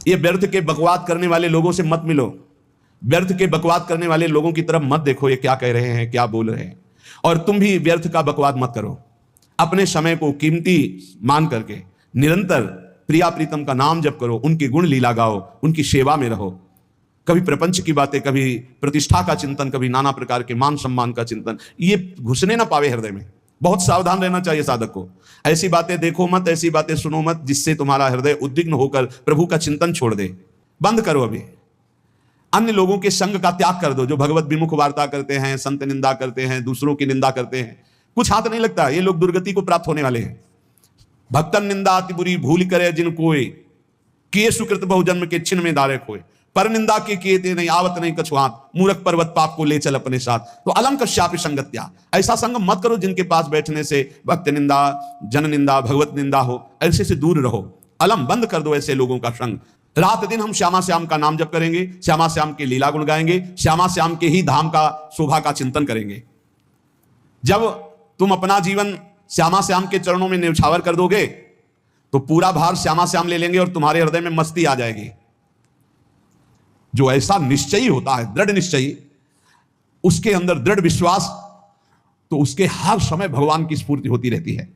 ये व्यर्थ के बकवाद करने वाले लोगों से मत मिलो, व्यर्थ के बकवाद करने वाले लोगों की तरफ मत देखो, ये क्या कह रहे हैं, क्या बोल रहे हैं। और तुम भी व्यर्थ का बकवाद मत करो। अपने समय को कीमती मान करके निरंतर प्रिया प्रीतम का नाम जप करो, उनकी गुण लीला गाओ, उनकी सेवा में रहो। कभी प्रपंच की बातें, कभी प्रतिष्ठा का चिंतन, कभी नाना प्रकार के मान सम्मान का चिंतन, ये घुसने ना पावे हृदय में। बहुत सावधान रहना चाहिए साधक को। ऐसी बातें देखो मत, ऐसी बातें सुनो मत जिससे तुम्हारा हृदय उद्विग्न होकर प्रभु का चिंतन छोड़ दे। बंद करो अभी। अन्य लोगों के संग का त्याग कर दो, जो भगवत विमुख वार्ता करते हैं, संत निंदा करते हैं, दूसरों की निंदा करते हैं। कुछ हाथ नहीं लगता, ये लोग दुर्गति को प्राप्त होने वाले हैं। भक्तन निंदा अति बुरी भूल करे जिन कोय, किए सुकृत बहुजन्म के छिन्न में दारे खोए। पर निंदा के किए ते नहीं आवत नहीं कछु हाथ, मूर्ख पर्वत पाप को ले चल अपने साथ। तो अलम कश्यापि संगत्या, ऐसा संग मत करो जिनके पास बैठने से भक्त निंदा, जन निंदा, भगवत निंदा हो। ऐसे से दूर रहो, अलम बंद कर दो ऐसे लोगों का संग। रात दिन हम श्यामा श्याम का नाम जप करेंगे, श्यामा श्याम के लीला गुण गाएंगे, श्यामा श्याम के ही धाम का शोभा का चिंतन करेंगे। जब तुम अपना जीवन श्यामा श्याम के चरणों में न्यौछावर कर दोगे तो पूरा भार श्यामा श्याम ले लेंगे और तुम्हारे हृदय में मस्ती आ जाएगी। जो ऐसा निश्चयी होता है, दृढ़ निश्चयी, उसके अंदर दृढ़ विश्वास, तो उसके हर समय भगवान की स्फूर्ति होती रहती है।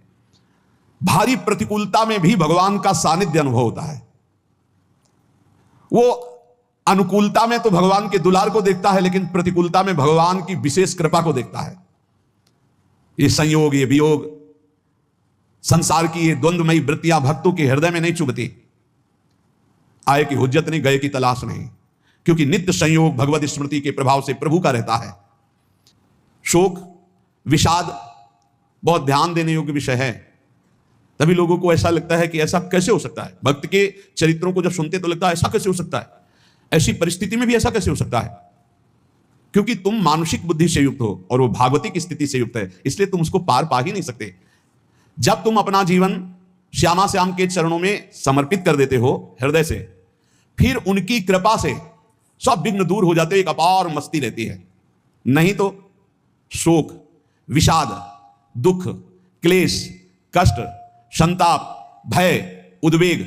भारी प्रतिकूलता में भी भगवान का सानिध्य अनुभव होता है। वो अनुकूलता में तो भगवान के दुलार को देखता है, लेकिन प्रतिकूलता में भगवान की विशेष कृपा को देखता है। ये संयोग, ये वियोग, संसार की ये द्वंद्वमयी वृत्तियां भक्तों के हृदय में नहीं चुभती। आए की हुज्जत नहीं, गए की तलाश नहीं, क्योंकि नित्य संयोग भगवत स्मृति के प्रभाव से प्रभु का रहता है। शोक, विषाद बहुत ध्यान देने योग्य विषय है। तभी लोगों को ऐसा लगता है कि ऐसा कैसे हो सकता है। भक्त के चरित्रों को जब सुनते तो लगता है ऐसा कैसे हो सकता है, ऐसी परिस्थिति में भी ऐसा कैसे हो सकता है। क्योंकि तुम मानसिक बुद्धि से युक्त हो और वो भागवतिक स्थिति से युक्त है, इसलिए तुम उसको पार पा ही नहीं सकते। जब तुम अपना जीवन श्यामा श्याम के चरणों में समर्पित कर देते हो हृदय से, फिर उनकी कृपा से सब विघ्न दूर हो जाते, एक अपार मस्ती रहती है। नहीं तो शोक, विषाद, दुख, क्लेश, कष्ट, संताप, भय, उद्वेग,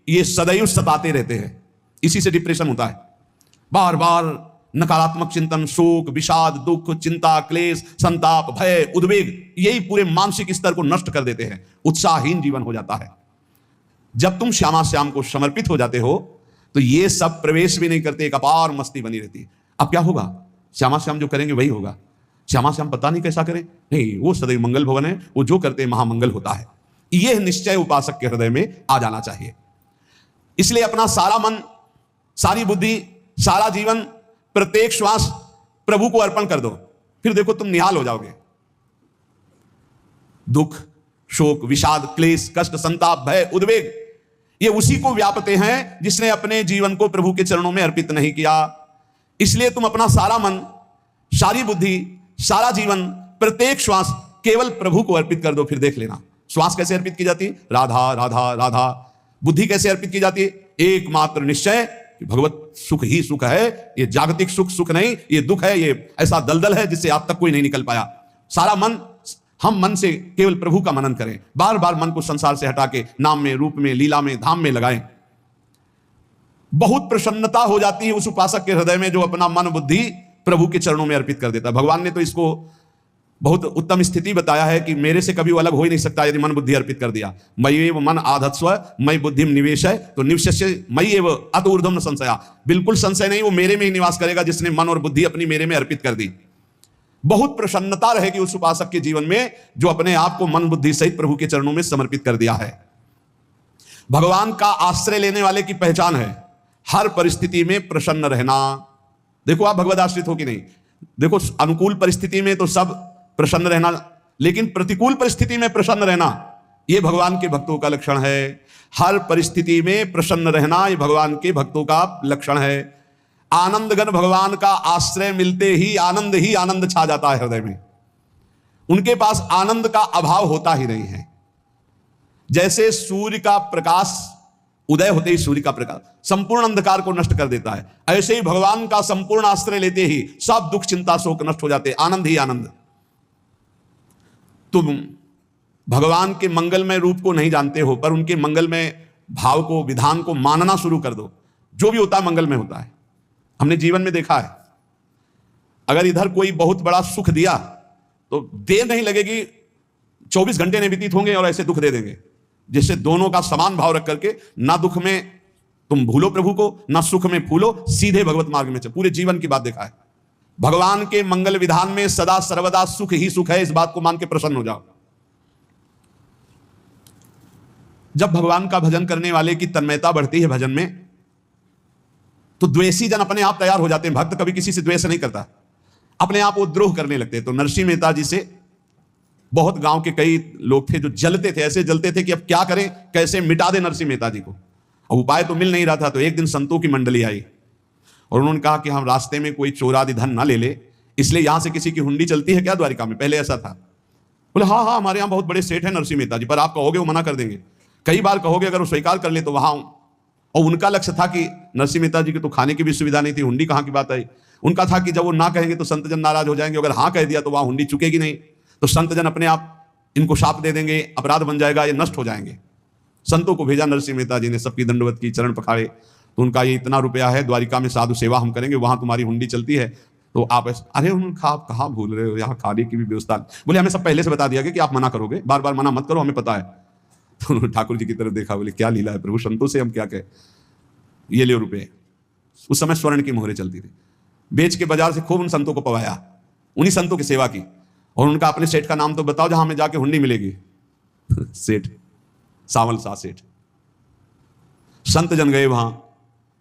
ये सदैव सताते रहते हैं। इसी से डिप्रेशन होता है। बार बार नकारात्मक चिंतन, शोक, विषाद, दुख, चिंता, क्लेश, संताप, भय, उद्वेग, यही पूरे मानसिक स्तर को नष्ट कर देते हैं। उत्साहहीन जीवन हो जाता है। जब तुम श्यामा श्याम को समर्पित हो जाते हो तो ये सब प्रवेश भी नहीं करते, एक अपार मस्ती बनी रहती है। अब क्या होगा? श्यामा श्याम जो करेंगे वही होगा। श्यामा श्याम पता नहीं कैसा करें, नहीं, वो सदैव मंगल भवन है, वो जो करते हैं महामंगल होता है। यह निश्चय उपासक के हृदय में आ जाना चाहिए। इसलिए अपना सारा मन, सारी बुद्धि, सारा जीवन, प्रत्येक श्वास प्रभु को अर्पण कर दो। फिर देखो तुम निहाल हो जाओगे। दुख, शोक, विषाद, क्लेश, कष्ट, संताप, भय, उद्वेग, ये उसी को व्यापते हैं जिसने अपने जीवन को प्रभु के चरणों में अर्पित नहीं किया। इसलिए तुम अपना सारा मन, सारी बुद्धि, सारा जीवन, प्रत्येक श्वास केवल प्रभु को अर्पित कर दो। फिर देख लेना श्वास कैसे अर्पित की जाती है, राधा राधा राधा। बुद्धि कैसे अर्पित की जाती है, एकमात्र निश्चय कि भगवत सुख ही सुख है, ये जागतिक सुख सुख नहीं, ये दुख है, ये ऐसा दलदल है जिससे आप तक कोई नहीं निकल पाया। सारा मन, हम मन से केवल प्रभु का मनन करें। बार बार मन को संसार से हटा के नाम में, रूप में, लीला में, धाम में लगाएं। बहुत प्रसन्नता हो जाती है उस उपासक के हृदय में जो अपना मन बुद्धि प्रभु के चरणों में अर्पित कर देता है। भगवान ने तो इसको बहुत उत्तम स्थिति बताया है कि मेरे से कभी वो अलग हो ही नहीं सकता यदि मन बुद्धि अर्पित कर दिया। मयि वो मन आधत्स्व मयि बुद्धिम निवेश है, तो निवश्य मयि एव अत ऊर्ध्वम न संशया। बिल्कुल संशय नहीं, वो मेरे में ही निवास करेगा जिसने मन और बुद्धि अपनी मेरे में अर्पित कर दी। बहुत प्रसन्नता रहेगी उस उपासक के जीवन में जो अपने आप को मन बुद्धि सहित प्रभु के चरणों में समर्पित कर दिया है। भगवान का आश्रय लेने वाले की पहचान है हर परिस्थिति में प्रसन्न रहना। देखो आप भगवद आश्रित हो कि नहीं, देखो अनुकूल परिस्थिति में तो सब प्रसन्न रहना, लेकिन प्रतिकूल परिस्थिति में प्रसन्न रहना यह भगवान के भक्तों का लक्षण है। हर परिस्थिति में प्रसन्न रहना यह भगवान के भक्तों का लक्षण है। आनंदगण भगवान का आश्रय मिलते ही आनंद छा जाता है हृदय में। उनके पास आनंद का अभाव होता ही नहीं है। जैसे सूर्य का प्रकाश उदय होते ही सूर्य का प्रकाश संपूर्ण अंधकार को नष्ट कर देता है, ऐसे ही भगवान का संपूर्ण आश्रय लेते ही सब दुख चिंता शोक नष्ट हो जाते, आनंद ही आनंद। तुम भगवान के मंगलमय रूप को नहीं जानते हो, पर उनके मंगलमय भाव को, विधान को मानना शुरू कर दो। जो भी होता है मंगल में होता है। हमने जीवन में देखा है, अगर इधर कोई बहुत बड़ा सुख दिया तो देर नहीं लगेगी, 24 घंटे नहीं व्यतीत होंगे और ऐसे दुख दे देंगे, जिससे दोनों का समान भाव रख करके ना दुख में तुम भूलो प्रभु को, ना सुख में फूलो, सीधे भगवत मार्ग में चलो। पूरे जीवन की बात देखा है। भगवान के मंगल विधान में सदा सर्वदा सुख ही सुख है, इस बात को मान के प्रसन्न हो जाओ। जब भगवान का भजन करने वाले की तन्मयता बढ़ती है भजन में, तो द्वेषी जन अपने आप तैयार हो जाते हैं। भक्त कभी किसी से द्वेष नहीं करता, अपने आप वो द्रोह करने लगते हैं। तो नरसिंह मेहता जी से बहुत गांव के कई लोग थे जो जलते थे, ऐसे जलते थे कि अब क्या करें, कैसे मिटा दे नरसिंह मेहता जी को। अब उपाय तो मिल नहीं रहा था। तो एक दिन संतों की मंडली आई और उन्होंने कहा कि हम रास्ते में कोई चोर आदि धन ना ले ले, इसलिए यहां से किसी की हुंडी चलती है क्या द्वारिका में? पहले ऐसा था। बोले हाँ हाँ, हमारे यहाँ बहुत बड़े सेठ हैं नरसिंह मेहता जी, पर आप कहोगे वो मना कर देंगे। कई बार कहोगे, अगर वो स्वीकार कर ले तो वहां। और उनका लक्ष्य था कि नरसिंह मेहता जी की तो खाने की भी सुविधा नहीं थी, हुंडी कहाँ की बात आई। उनका था कि जब वो ना कहेंगे तो संतजन नाराज हो जाएंगे, अगर हाँ कह दिया तो वहां हुंडी चुकेगी नहीं, तो संतजन अपने आप इनको शाप दे देंगे, अपराध बन जाएगा, ये नष्ट हो जाएंगे। संतों को भेजा नरसिंह मेहता जी ने, सबकी दंडवत की, चरण पखाड़े। तो उनका ये इतना रुपया है, द्वारिका में साधु सेवा हम करेंगे, वहां तुम्हारी हुंडी चलती है, तो आप अरे उन्होंने कहा आप कहाँ भूल रहे हो, यहाँ खाने की भी व्यवस्था। बोले हमें सब पहले से बता दिया गया कि आप मना करोगे, बार बार मना मत करो, हमें पता है। तो उन्होंने ठाकुर जी की तरफ देखा, बोले क्या लीला है प्रभु, संतों से हम क्या कहें, ये ले रुपये। उस समय स्वर्ण की मोहरें चलती थी, बेच के बाजार से खूब उन संतों को पवाया, उन्हीं संतों की सेवा की। और उनका अपने सेठ का नाम तो बताओ जहां हमें जाके हुंडी मिलेगी। सेठ सावल शाह सेठ। संत जन गए वहां,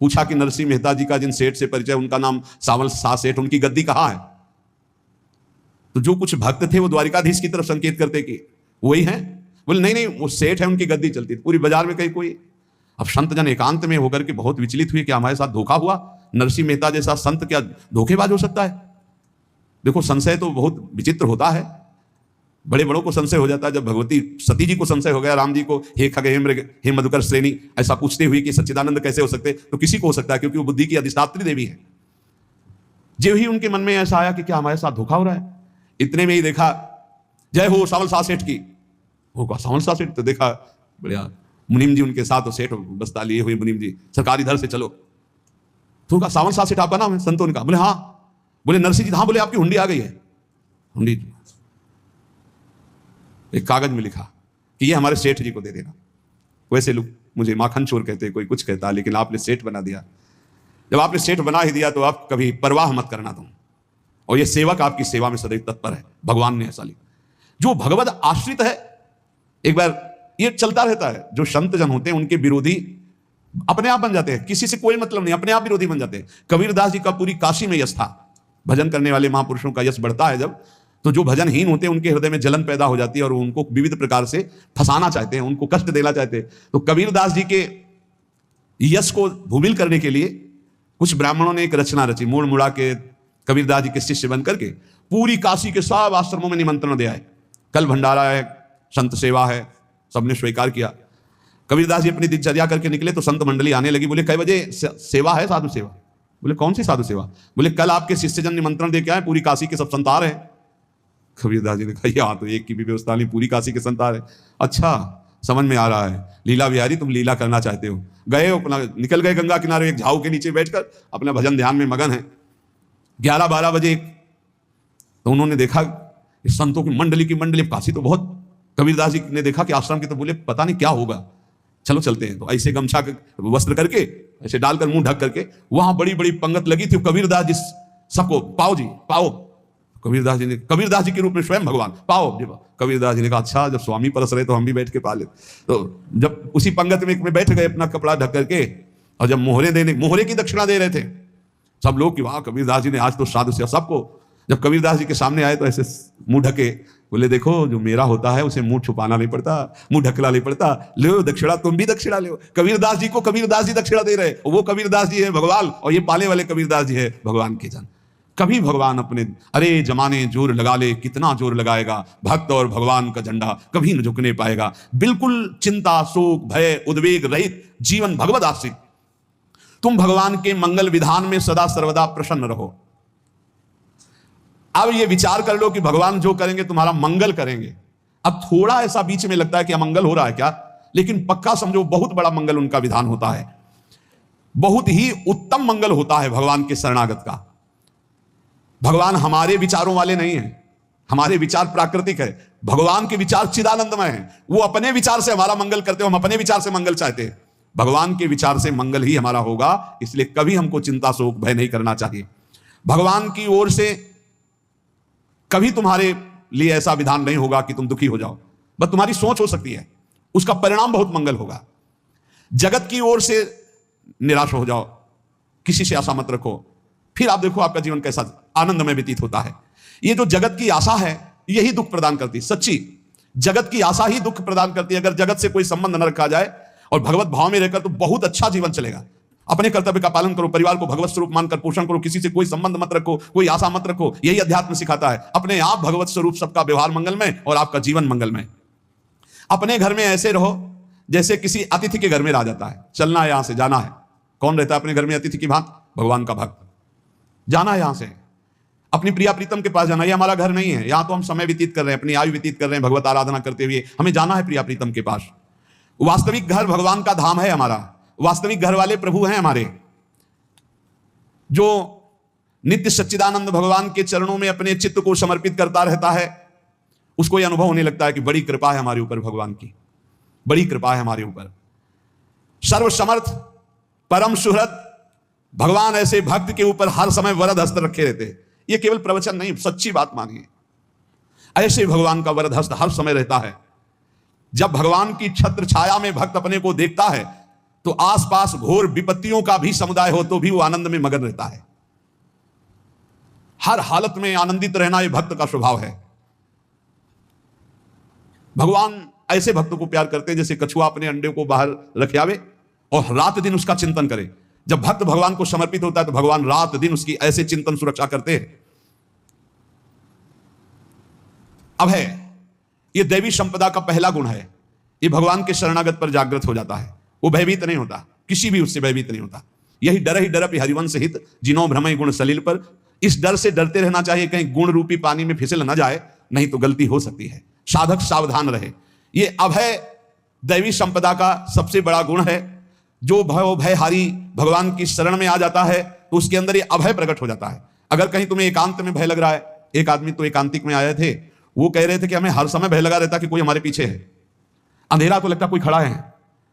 पूछा कि नरसिंह मेहता जी का जिन सेठ से परिचय, उनका नाम सावल शाह सेठ, उनकी गद्दी कहां है? तो जो कुछ भक्त थे वो द्वारिकाधीश की तरफ संकेत करते कि वही है। बोले नहीं नहीं, वो सेठ है, उनकी गद्दी चलती थी। पूरी बाजार में कहीं कोई। अब संत जन एकांत में होकर के बहुत विचलित हुए कि हमारे साथ धोखा हुआ, नरसिंह मेहता जैसा संत क्या धोखेबाज हो सकता है? देखो संशय तो बहुत विचित्र होता है, बड़े बड़ों को संशय हो जाता है। जब भगवती सती जी को संशय हो गया, राम जी को हे खग हे मृग हे मधुकर श्रेणी ऐसा पूछते हुए कि सच्चिदानंद कैसे हो सकते, तो किसी को हो सकता है, क्योंकि वो बुद्धि की अधिष्ठात्री देवी है। जो ही उनके मन में ऐसा आया कि क्या हमारे साथ धोखा हो रहा है, इतने में ही देखा जय हो सावल शाह सेठ की। वो कहा सावल शाह सेठ? तो देखा बढ़िया मुनीम जी उनके साथ, सेठ बस्ता लिए हुए मुनीम जी, सरकार इधर से चलो। तो कहा सावल शाह सेठ आपका नाम है? संतों ने कहा। बोले हाँ। बोले नरसिंह जी? हाँ। बोले आपकी हुंडी आ गई है। हुंडी एक कागज में लिखा कि ये हमारे सेठ जी को दे देना। वैसे लोग मुझे माखन चोर कहते, कोई कुछ कहता, लेकिन आपने सेठ बना दिया। जब आपने सेठ बना ही दिया तो आप कभी परवाह मत करना तुम, और ये सेवक आपकी सेवा में सदैव तत्पर है। भगवान ने ऐसा लिखा। जो भगवत आश्रित है, एक बार ये चलता रहता है, जो संत जन होते हैं उनके विरोधी अपने आप बन जाते हैं, किसी से कोई मतलब नहीं, अपने आप विरोधी बन जाते हैं। कबीरदास जी का पूरी काशी में यश था। भजन करने वाले महापुरुषों का यश बढ़ता है जब, तो जो भजनहीन होते हैं उनके हृदय में जलन पैदा हो जाती है और उनको विविध प्रकार से फंसाना चाहते हैं, उनको कष्ट देना चाहते हैं। तो कबीरदास जी के यश को भूमिल करने के लिए कुछ ब्राह्मणों ने एक रचना रची, मोड़ मुड़ा के कबीरदास जी के शिष्य बन करके पूरी काशी के सब आश्रमों में निमंत्रण दे आए। कल भंडारा है, संत सेवा है, सबने स्वीकार किया। कबीरदास जी अपनी दिनचर्या करके निकले तो संत मंडली आने लगी। बोले कई बजे सेवा है? साधु सेवा। बोले कौन सी साधु सेवा? बोले कल आपके शिष्यजन निमंत्रण दे के आए, पूरी काशी के सब संत आ रहे हैं। कबीरदास जी ने कहा यहाँ तो एक की भी व्यवस्था नहीं, पूरी काशी के संत आ रहे। अच्छा समझ में आ रहा है, लीला बिहारी तुम लीला करना चाहते हो। गए अपना निकल गए गंगा किनारे, एक झाऊ के नीचे बैठकर अपना भजन ध्यान में मगन है। 11-12 बजे तो उन्होंने देखा इस संतों की मंडली, काशी तो बहुत। कबीरदास जी ने देखा कि आश्रम की, तो बोले पता नहीं क्या होगा, चलो चलते हैं। तो ऐसे गमछा वस्त्र करके ऐसे डालकर मुंह ढक करके वहां बड़ी बड़ी पंगत लगी थी। कबीरदास जी सबको पाओ जी पाओ। कबीरदास जी ने, कबीरदास जी के रूप में स्वयं भगवान, पाओ। कबीरदास जी ने कहा अच्छा जब स्वामी परस रहे तो हम भी बैठ के पा ले। तो जब उसी पंगत में बैठ गए अपना कपड़ा ढक करके, और जब मोहरे की दक्षिणा दे रहे थे सब लोग कि वाह कबीरदास जी ने आज तो साधु से सबको। जब कबीरदास जी के सामने आए तो ऐसे मुंह ढके, बोले देखो जो मेरा होता है उसे मुंह छुपाना नहीं पड़ता, मुंह ढकना नहीं पड़ता, लो दक्षिणा, तुम भी दक्षिणा लो। कबीरदास जी को कबीरदास जी दक्षिणा दे रहे, वो कबीरदास जी है भगवान, और ये पाले वाले कबीरदास जी है भगवान के जन। कभी भगवान अपने, अरे जमाने जोर लगा ले, कितना जोर लगाएगा, भक्त और भगवान का झंडा कभी न झुकने पाएगा। बिल्कुल चिंता शोक भय उद्वेग रहित जीवन भगवत आश्रित। तुम भगवान के मंगल विधान में सदा सर्वदा प्रसन्न रहो। अब ये विचार कर लो कि भगवान जो करेंगे तुम्हारा मंगल करेंगे। अब थोड़ा ऐसा बीच में लगता है कि अमंगल हो रहा है क्या, लेकिन पक्का समझो बहुत बड़ा मंगल उनका विधान होता है। बहुत ही उत्तम मंगल होता है भगवान के शरणागत का। भगवान हमारे विचारों वाले नहीं हैं, हमारे विचार प्राकृतिक है, भगवान के विचार चिदानंदमय हैं। वो अपने विचार से हमारा मंगल करते हो, हम अपने विचार से मंगल चाहते हैं। भगवान के विचार से मंगल ही हमारा होगा, इसलिए कभी हमको चिंता शोक भय नहीं करना चाहिए। भगवान की ओर से कभी तुम्हारे लिए ऐसा विधान नहीं होगा कि तुम दुखी हो जाओ, बस तुम्हारी सोच हो सकती है, उसका परिणाम बहुत मंगल होगा। जगत की ओर से निराश हो जाओ, किसी से आशा मत रखो, फिर आप देखो आपका जीवन कैसा आनंदमय व्यतीत होता है। ये जो जगत की आशा है यही दुख प्रदान करती है। सच्ची जगत की आशा ही दुख प्रदान करती है। अगर जगत से कोई संबंध न रखा जाए और भगवत भाव में रहकर तो बहुत अच्छा जीवन चलेगा। अपने कर्तव्य का पालन करो, परिवार को भगवत स्वरूप मानकर पोषण करो, किसी से कोई संबंध मत रखो, कोई आशा मत रखो। यही अध्यात्म सिखाता है। अपने आप भगवत स्वरूप, सबका व्यवहार मंगलमय और आपका जीवन मंगलमय। अपने घर में ऐसे रहो जैसे किसी अतिथि के घर में रह जाता है। चलना है, यहां से जाना है। कौन रहता है अपने घर में अतिथि की भांति? भगवान का भक्त। जाना है यहां से, अपनी प्रिया प्रीतम के पास जाना। ये हमारा घर नहीं है, यहां तो हम समय व्यतीत कर रहे हैं, अपनी आयु व्यतीत कर रहे हैं भगवत आराधना करते हुए। हमें जाना है प्रिया प्रीतम के पास। वास्तविक घर भगवान का धाम है हमारा, वास्तविक घर वाले प्रभु हैं हमारे। जो नित्य सच्चिदानंद भगवान के चरणों में अपने चित्त को समर्पित करता रहता है, उसको यह अनुभव होने लगता है कि बड़ी कृपा है हमारे ऊपर, भगवान की बड़ी कृपा है हमारे ऊपर। सर्वसमर्थ परम सुहृद भगवान ऐसे भक्त के ऊपर हर समय वरद हस्त रखे रहते हैं। यह केवल प्रवचन नहीं, सच्ची बात मानिए। ऐसे भगवान का वरद हस्त हर समय रहता है। जब भगवान की छत्र छाया में भक्त अपने को देखता है तो आसपास घोर विपत्तियों का भी समुदाय हो तो भी वो आनंद में मगन रहता है। हर हालत में आनंदित रहना यह भक्त का स्वभाव है। भगवान ऐसे भक्तों को प्यार करते हैं जैसे कछुआ अपने अंडे को बाहर रखे आवे और रात दिन उसका चिंतन करे। जब भक्त भगवान को समर्पित होता है तो भगवान रात दिन उसकी ऐसे चिंतन सुरक्षा करते हैं। अभय, यह दैवी संपदा का पहला गुण है। यह भगवान के शरणागत पर जागृत हो जाता है। वो भयभीत नहीं होता, किसी भी उससे भयभीत नहीं होता। यही डर ही डरप हरिवंश हित, जिनो भ्रमय गुण सलील पर। इस डर से डरते रहना चाहिए कहीं गुण रूपी पानी में फिसल ना जाए, नहीं तो गलती हो सकती है। साधक सावधान रहे। यह अभय दैवी संपदा का सबसे बड़ा गुण है। जो भयहारी भगवान की शरण में आ जाता है तो उसके अंदर ये अभय प्रकट हो जाता है। अगर कहीं तुम्हें एकांत में भय लग रहा है, एक आदमी तो एकांतिक में आए थे, वो कह रहे थे कि हमें हर समय भय लगा रहता कि कोई हमारे पीछे है, अंधेरा तो लगता कोई खड़ा है,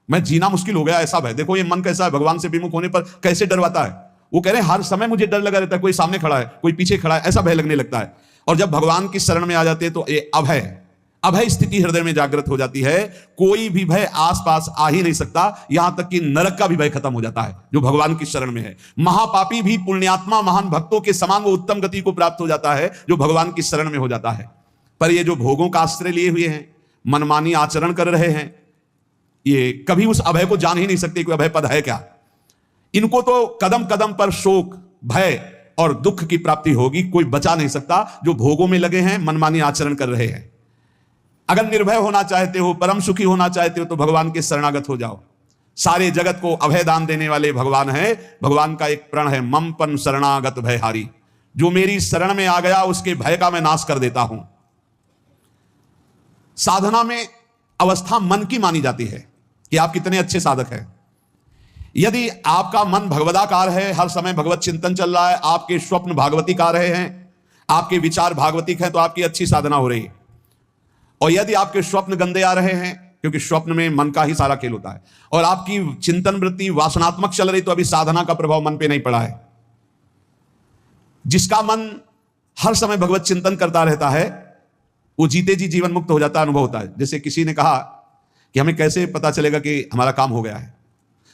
मैं जीना मुश्किल हो गया, ऐसा भय। देखो ये मन कैसा है, भगवान से विमुख होने पर कैसे डरवाता है। वो कह रहे हैं हर समय मुझे डर लगा रहता है, कोई सामने खड़ा है, कोई पीछे खड़ा है, ऐसा भय लगने लगता है। और जब भगवान की शरण में आ जाते हैं तो ये अभय स्थिति हृदय में जागृत हो जाती है। कोई भी भय आसपास आ ही नहीं सकता, यहां तक कि नरक का भी भय खत्म हो जाता है जो भगवान की शरण में है। महापापी भी पुण्यात्मा महान भक्तों के समान वो उत्तम गति को प्राप्त हो जाता है जो भगवान की शरण में हो जाता है। पर ये जो भोगों का आश्रय लिए हुए हैं, मनमानी आचरण कर रहे हैं, ये कभी उस अभय को जान ही नहीं सकते कि अभय पद है क्या। इनको तो कदम कदम पर शोक, भय और दुख की प्राप्ति होगी, कोई बचा नहीं सकता। जो भोगों में लगे हैं, मनमानी आचरण कर रहे हैं। अगर निर्भय होना चाहते हो, परम सुखी होना चाहते हो तो भगवान के शरणागत हो जाओ। सारे जगत को अभय दान देने वाले भगवान है। भगवान का एक प्रण है, ममपन शरणागत भयहारी। जो मेरी शरण में आ गया उसके भय का मैं नाश कर देता हूं। साधना में अवस्था मन की मानी जाती है कि आप कितने अच्छे साधक हैं। यदि आपका मन भगवदाकार है, हर समय भगवत चिंतन चल रहा है, आपके स्वप्न भागवतीकार रहे हैं, आपके विचार भागवतिक हैं, तो आपकी अच्छी साधना हो रही है। और यदि आपके स्वप्न गंदे आ रहे हैं, क्योंकि स्वप्न में मन का ही सारा खेल होता है, और आपकी चिंतन वृत्ति वासनात्मक चल रही, तो अभी साधना का प्रभाव मन पे नहीं पड़ा है। जिसका मन हर समय भगवत चिंतन करता रहता है वो जीते जी जीवन मुक्त हो जाता है, अनुभव होता है। जैसे किसी ने कहा कि हमें कैसे पता चलेगा कि हमारा काम हो गया है,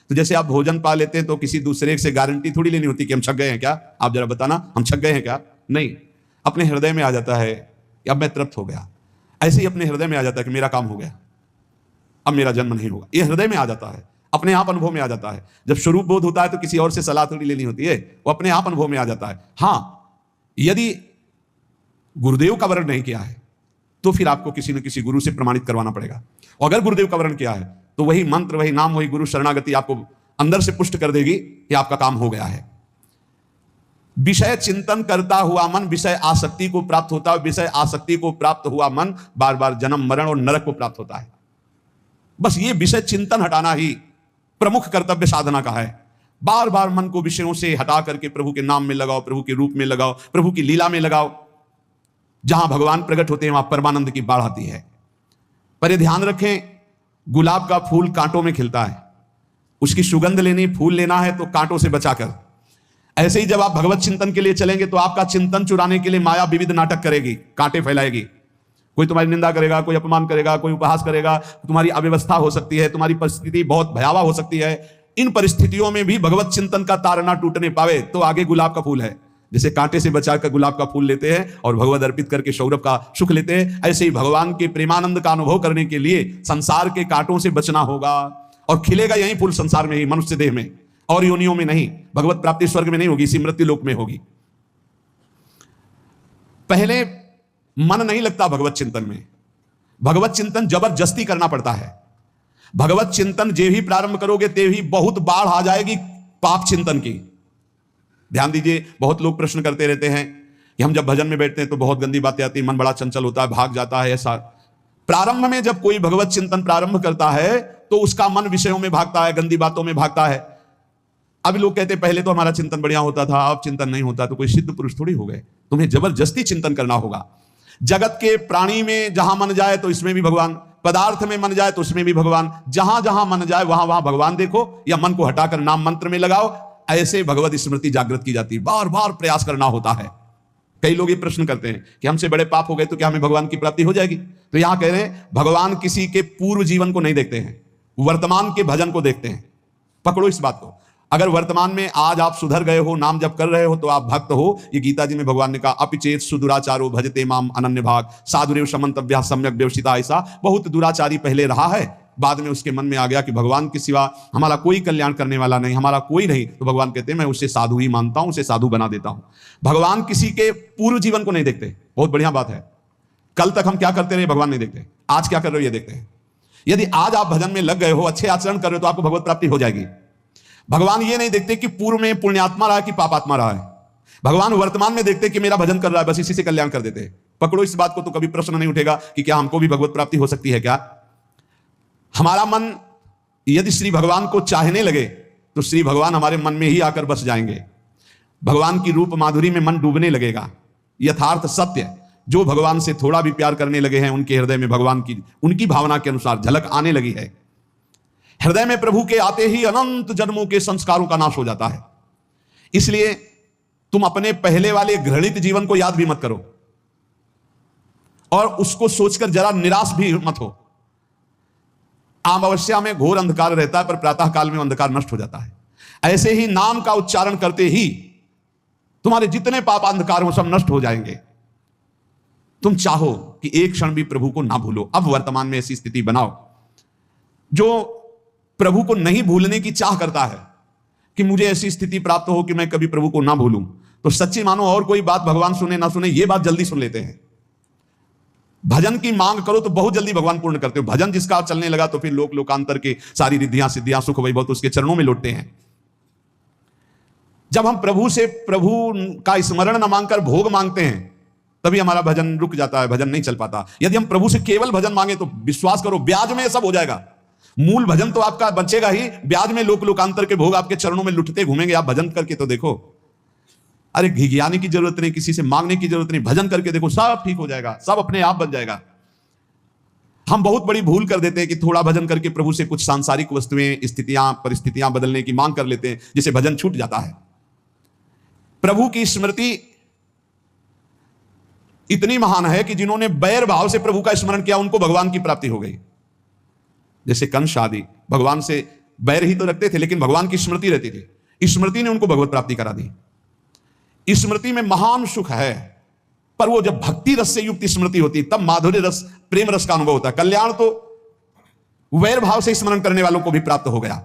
तो जैसे आप भोजन पा लेते हैं तो किसी दूसरे से गारंटी थोड़ी लेनी होती कि हम छक गए हैं क्या, आप जरा बताना हम छक गए हैं क्या। नहीं, अपने हृदय में आ जाता है कि अब मैं तृप्त हो गया। ऐसे ही अपने हृदय में आ जाता है कि मेरा काम हो गया, अब मेरा जन्म नहीं होगा। ये हृदय में आ जाता है, अपने आप अनुभव में आ जाता है। जब स्वरूप बोध होता है तो किसी और से सलाह थोड़ी लेनी होती है, वो अपने आप अनुभव में आ जाता है। हाँ, यदि गुरुदेव का वर्ण नहीं किया है तो फिर आपको किसी न किसी गुरु से प्रमाणित करवाना पड़ेगा। और अगर गुरुदेव का वर्ण किया है तो वही मंत्र, वही नाम, वही गुरु शरणागति आपको अंदर से पुष्ट कर देगी कि आपका काम हो गया है। विषय चिंतन करता हुआ मन विषय आसक्ति को प्राप्त होता है। विषय आसक्ति को प्राप्त हुआ मन बार बार जन्म, मरण और नरक को प्राप्त होता है। बस ये विषय चिंतन हटाना ही प्रमुख कर्तव्य साधना का है। बार बार मन को विषयों से हटा करके प्रभु के नाम में लगाओ, प्रभु के रूप में लगाओ, प्रभु की लीला में लगाओ। जहां भगवान प्रकट होते हैं वहां परमानंद की बाढ़ आती है। पर ये ध्यान रखें, गुलाब का फूल कांटों में खिलता है, उसकी सुगंध लेनी, फूल लेना है तो कांटों से बचाकर। ऐसे ही जब आप भगवत चिंतन के लिए चलेंगे तो आपका चिंतन चुराने के लिए माया विविध नाटक करेगी, कांटे फैलाएगी। कोई तुम्हारी निंदा करेगा, कोई अपमान करेगा, कोई उपहास करेगा, तुम्हारी अव्यवस्था हो सकती है, तुम्हारी परिस्थिति बहुत भयावह हो सकती है। इन परिस्थितियों में भी भगवत चिंतन का तार ना टूटने पावे तो आगे गुलाब का फूल है। जैसे कांटे से बचाकर गुलाब का फूल लेते हैं और भगवत अर्पित करके सौरभ का सुख लेते हैं, ऐसे ही भगवान के प्रेमानंद का अनुभव करने के लिए संसार के कांटों से बचना होगा। और खिलेगा यही फूल संसार में ही, मनुष्य देह में, और योनियों में नहीं। भगवत प्राप्ति स्वर्ग में नहीं होगी, इसी मृत्यु लोक में होगी। पहले मन नहीं लगता भगवत चिंतन में, भगवत चिंतन जबरदस्ती करना पड़ता है। भगवत चिंतन जे ही प्रारंभ करोगे ते ही बहुत बाढ़ आ जाएगी पाप चिंतन की। ध्यान दीजिए, बहुत लोग प्रश्न करते रहते हैं कि हम जब भजन में बैठते हैं तो बहुत गंदी बातें आती, मन बड़ा चंचल होता है, भाग जाता है। ऐसा प्रारंभ में जब कोई भगवत चिंतन प्रारंभ करता है तो उसका मन विषयों में भागता है, गंदी बातों में भागता है। अब लोग कहते हैं पहले तो हमारा चिंतन बढ़िया होता था, अब चिंतन नहीं होता। तो कोई सिद्ध पुरुष थोड़ी हो गए, तुम्हें जबरदस्ती चिंतन करना होगा। जगत के प्राणी में जहां मन जाए तो इसमें भी भगवान, पदार्थ में मन जाए तो उसमें भी भगवान, जहां जहां मन जाए वहां वहां भगवान देखो, या मन को हटाकर नाम मंत्र में लगाओ। ऐसे भगवत स्मृति जागृत की जाती है, बार बार प्रयास करना होता है। कई लोग ये प्रश्न करते हैं कि हमसे बड़े पाप हो गए तो क्या हमें भगवान की प्राप्ति हो जाएगी? तो यहां कह रहे हैं भगवान किसी के पूर्व जीवन को नहीं देखते हैं, वर्तमान के भजन को देखते हैं। पकड़ो इस बात को। अगर वर्तमान में आज आप सुधर गए हो, नाम जप कर रहे हो, तो आप भक्त हो। ये गीता जी में भगवान ने कहा, अपिचेत सुदुराचारो भजते माम अनन्य भाग साधुरेव समन्तव्या सम्यक व्यवसिता। ऐसा बहुत दुराचारी पहले रहा है, बाद में उसके मन में आ गया कि भगवान के सिवा हमारा कोई कल्याण करने वाला नहीं, हमारा कोई नहीं। तो भगवान कहते हैं मैं उसे साधु ही मानता हूं, उसे साधु बना देता हूं। भगवान किसी के पूर्व जीवन को नहीं देखते। बहुत बढ़िया बात है। कल तक हम क्या करते रहे भगवान नहीं देखते, आज क्या कर रहे हो ये देखते हैं। यदि आज आप भजन में लग गए हो, अच्छे आचरण कर रहे हो, तो आपको भगवत प्राप्ति हो जाएगी। भगवान ये नहीं देखते कि पूर्व में पुण्यात्मा रहा है कि पापात्मा रहा है। भगवान वर्तमान में देखते कि मेरा भजन कर रहा है, बस इसी से कल्याण कर देते हैं। पकड़ो इस बात को, तो कभी प्रश्न नहीं उठेगा कि क्या हमको भी भगवत प्राप्ति हो सकती है क्या। हमारा मन यदि श्री भगवान को चाहने लगे तो श्री भगवान हमारे मन में ही आकर बस जाएंगे। भगवान की रूप माधुरी में मन डूबने लगेगा। यथार्थ सत्य, जो भगवान से थोड़ा भी प्यार करने लगे हैं उनके हृदय में भगवान की उनकी भावना के अनुसार झलक आने लगी है। हृदय में प्रभु के आते ही अनंत जन्मों के संस्कारों का नाश हो जाता है। इसलिए तुम अपने पहले वाले घृणित जीवन को याद भी मत करो और उसको सोचकर जरा निराश भी मत हो। अमावस्या में घोर अंधकार रहता है, पर प्रातः काल में अंधकार नष्ट हो जाता है। ऐसे ही नाम का उच्चारण करते ही तुम्हारे जितने पाप अंधकार हो सब नष्ट हो जाएंगे। तुम चाहो कि एक क्षण भी प्रभु को ना भूलो। अब वर्तमान में ऐसी स्थिति बनाओ। जो प्रभु को नहीं भूलने की चाह करता है कि मुझे ऐसी स्थिति प्राप्त हो कि मैं कभी प्रभु को ना भूलूं, तो सच्ची मानो और कोई बात भगवान सुने ना सुने, ये बात जल्दी सुन लेते हैं। भजन की मांग करो तो बहुत जल्दी भगवान पूर्ण करते हो। भजन जिसका चलने लगा तो फिर लोक लोकांतर के सारी रिद्धियां सिद्धियां सुख वैभव तो उसके चरणों में लौटते हैं। जब हम प्रभु से प्रभु का स्मरण न मांगकर भोग मांगते हैं तभी हमारा भजन रुक जाता है, भजन नहीं चल पाता। यदि हम प्रभु से केवल भजन मांगे तो विश्वास करो ब्याज में सब हो जाएगा। मूल भजन तो आपका बचेगा ही, ब्याज में लोक लोकांतर के भोग आपके चरणों में लुटते घूमेंगे। आप भजन करके तो देखो, अरे घिघियाने की जरूरत नहीं, किसी से मांगने की जरूरत नहीं, भजन करके देखो, सब ठीक हो जाएगा, सब अपने आप बन जाएगा। हम बहुत बड़ी भूल कर देते हैं कि थोड़ा भजन करके प्रभु से कुछ सांसारिक वस्तुएं, स्थितियां, परिस्थितियां बदलने की मांग कर लेते हैं, जिससे भजन छूट जाता है। प्रभु की स्मृति इतनी महान है कि जिन्होंने बैर भाव से प्रभु का स्मरण किया उनको भगवान की प्राप्ति हो गई। जैसे कंस आदि भगवान से बैर ही तो रखते थे, लेकिन भगवान की स्मृति रहती थी। स्मृति ने उनको भगवत प्राप्ति करा दी। स्मृति में महान सुख है, पर वो जब भक्ति रस से युक्त स्मृति होती तब माधुर्य रस, प्रेम रस का अनुभव होता है। कल्याण तो वैर भाव से स्मरण करने वालों को भी प्राप्त हो गया।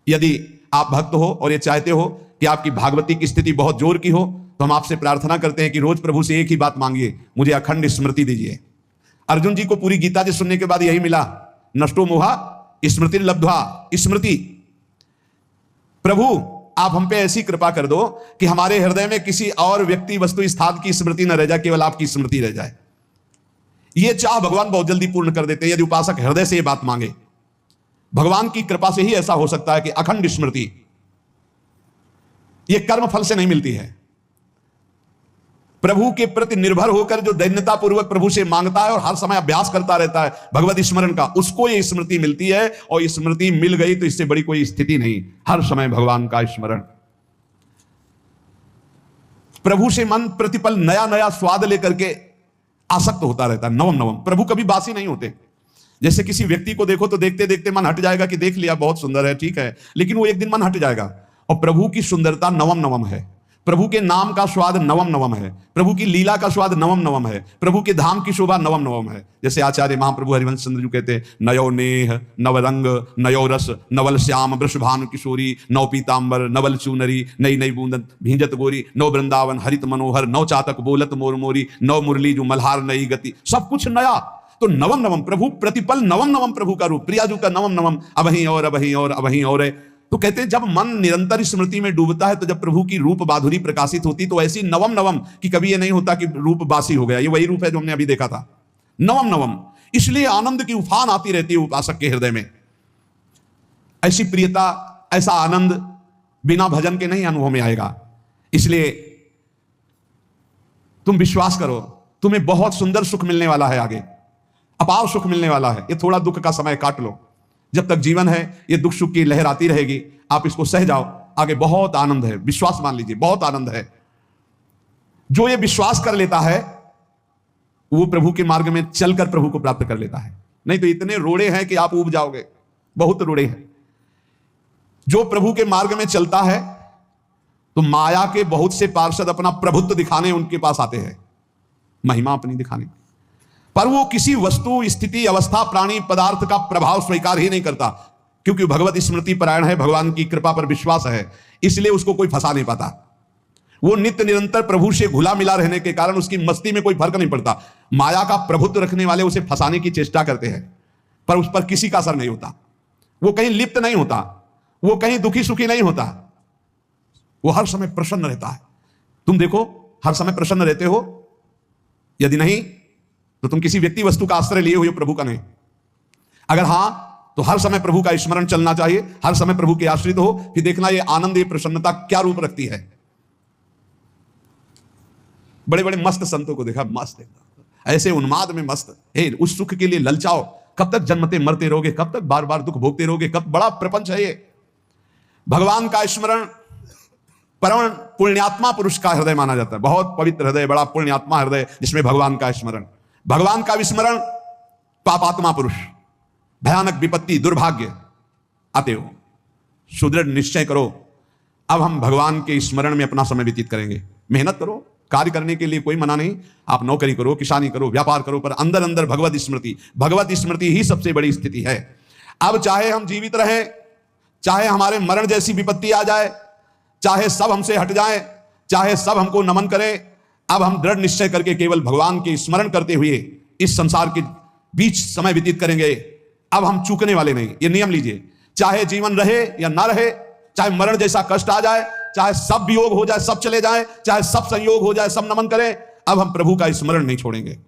यदि आप भक्त हो और ये चाहते हो कि आपकी भागवती की स्थिति बहुत जोर की हो, तो हम आपसे प्रार्थना करते हैं कि रोज प्रभु से एक ही बात मांगिए, मुझे अखंड स्मृति दीजिए। अर्जुन जी को पूरी गीता जी सुनने के बाद यही मिला, नष्टो मोहा स्मृति लब्ध्वा। स्मृति, प्रभु आप हम पे ऐसी कृपा कर दो कि हमारे हृदय में किसी और व्यक्ति, वस्तु, स्थान की स्मृति न रह जाए, केवल आपकी स्मृति रह जाए। यह चाह भगवान बहुत जल्दी पूर्ण कर देते हैं यदि उपासक हृदय से यह बात मांगे। भगवान की कृपा से ही ऐसा हो सकता है कि अखंड स्मृति ये कर्म फल से नहीं मिलती है। प्रभु के प्रति निर्भर होकर जो दैन्यता पूर्वक प्रभु से मांगता है और हर समय अभ्यास करता रहता है भगवत स्मरण का, उसको ये स्मृति मिलती है। और स्मृति मिल गई तो इससे बड़ी कोई स्थिति नहीं। हर समय भगवान का स्मरण। प्रभु से मन प्रतिपल नया नया स्वाद लेकर के आसक्त होता रहता है, नवम नवम। प्रभु कभी बासी नहीं होते। जैसे किसी व्यक्ति को देखो तो देखते देखते मन हट जाएगा कि देख लिया बहुत सुंदर है, ठीक है, लेकिन वो एक दिन मन हट जाएगा। और प्रभु की सुंदरता नवम नवम है। प्रभु के नाम का स्वाद नवम नवम है। प्रभु की लीला का स्वाद नवम नवम है। प्रभु के धाम की शोभा नवम नवम है। जैसे आचार्य महाप्रभु हरिवंश चंद्र जी कहते हैं, नयो नेह नव रंग नयो रस नवल श्याम वृषभानु किशोरी नव पीतांबर नवल चूनरी नई नई बूंदन भींजत गोरी नव वृंदावन हरित मनोहर नव चातक बोलत मोर मोरी नव मुरली जो मल्हार नई गति, सब कुछ नया। तो नवम नवम प्रभु प्रतिपल नवम नवम प्रभु का रूप, प्रियाजू का नवम नवम, अबहीं और अबहीं और अबहीं और है। तो कहते हैं जब मन निरंतर स्मृति में डूबता है तो जब प्रभु की रूप माधुरी प्रकाशित होती तो ऐसी नवम नवम कि कभी ये नहीं होता कि रूप बासी हो गया। ये वही रूप है जो हमने अभी देखा था, नवम नवम। इसलिए आनंद की उफान आती रहती है उपासक के हृदय में। ऐसी प्रियता, ऐसा आनंद बिना भजन के नहीं अनुभव में आएगा। इसलिए तुम विश्वास करो, तुम्हें बहुत सुंदर सुख मिलने वाला है, आगे अपार सुख मिलने वाला है। ये थोड़ा दुख का समय काट लो, जब तक जीवन है ये दुख सुख की लहर आती रहेगी, आप इसको सह जाओ, आगे बहुत आनंद है। विश्वास मान लीजिए, बहुत आनंद है। जो ये विश्वास कर लेता है वो प्रभु के मार्ग में चलकर प्रभु को प्राप्त कर लेता है। नहीं तो इतने रोड़े हैं कि आप ऊब जाओगे, बहुत रोड़े हैं। जो प्रभु के मार्ग में चलता है तो माया के बहुत से पार्षद अपना प्रभुत्व दिखाने उनके पास आते हैं, महिमा अपनी दिखाने, पर वो किसी वस्तु स्थिति अवस्था प्राणी पदार्थ का प्रभाव स्वीकार ही नहीं करता, क्योंकि भगवत स्मृति परायण है, भगवान की कृपा पर विश्वास है, इसलिए उसको कोई फंसा नहीं पाता। वो नित्य निरंतर प्रभु से घुला मिला रहने के कारण उसकी मस्ती में कोई फर्क नहीं पड़ता। माया का प्रभुत्व रखने वाले उसे फंसाने की चेष्टा करते हैं, पर उस पर किसी का असर नहीं होता। वो कहीं लिप्त नहीं होता, वो कहीं दुखी सुखी नहीं होता, वो हर समय प्रसन्न रहता है। तुम देखो, हर समय प्रसन्न रहते हो? यदि नहीं तो तुम किसी व्यक्ति वस्तु का आश्रय लिए हुए हो, प्रभु का नहीं। अगर हां तो हर समय प्रभु का स्मरण चलना चाहिए, हर समय प्रभु के आश्रित हो। फिर देखना ये आनंद, ये प्रसन्नता क्या रूप रखती है। बड़े बड़े मस्त संतों को देखा, मस्त ऐसे उन्माद में मस्त, उस सुख के लिए ललचाओ। कब तक जन्मते मरते रहोगे, कब तक बार बार दुख भोगते रहोगे, कब बड़ा प्रपंच है ये। भगवान का स्मरण परम पुण्यात्मा पुरुष का हृदय माना जाता है। बहुत पवित्र हृदय, बड़ा पुण्यात्मा हृदय जिसमें भगवान का स्मरण। भगवान का विस्मरण पापात्मा पुरुष, भयानक विपत्ति दुर्भाग्य आते हो। सुदृढ़ निश्चय करो, अब हम भगवान के स्मरण में अपना समय व्यतीत करेंगे। मेहनत करो, कार्य करने के लिए कोई मना नहीं, आप नौकरी करो, किसानी करो, व्यापार करो, पर अंदर अंदर भगवत स्मृति ही सबसे बड़ी स्थिति है। अब चाहे हम जीवित रहें, चाहे हमारे मरण जैसी विपत्ति आ जाए, चाहे सब हमसे हट जाए, चाहे सब हमको नमन करें, अब हम दृढ़ निश्चय करके केवल भगवान के स्मरण करते हुए इस संसार के बीच समय व्यतीत करेंगे। अब हम चूकने वाले नहीं, ये नियम लीजिए। चाहे जीवन रहे या ना रहे, चाहे मरण जैसा कष्ट आ जाए, चाहे सब वियोग हो जाए, सब चले जाए, चाहे सब संयोग हो जाए, सब नमन करें, अब हम प्रभु का स्मरण नहीं छोड़ेंगे।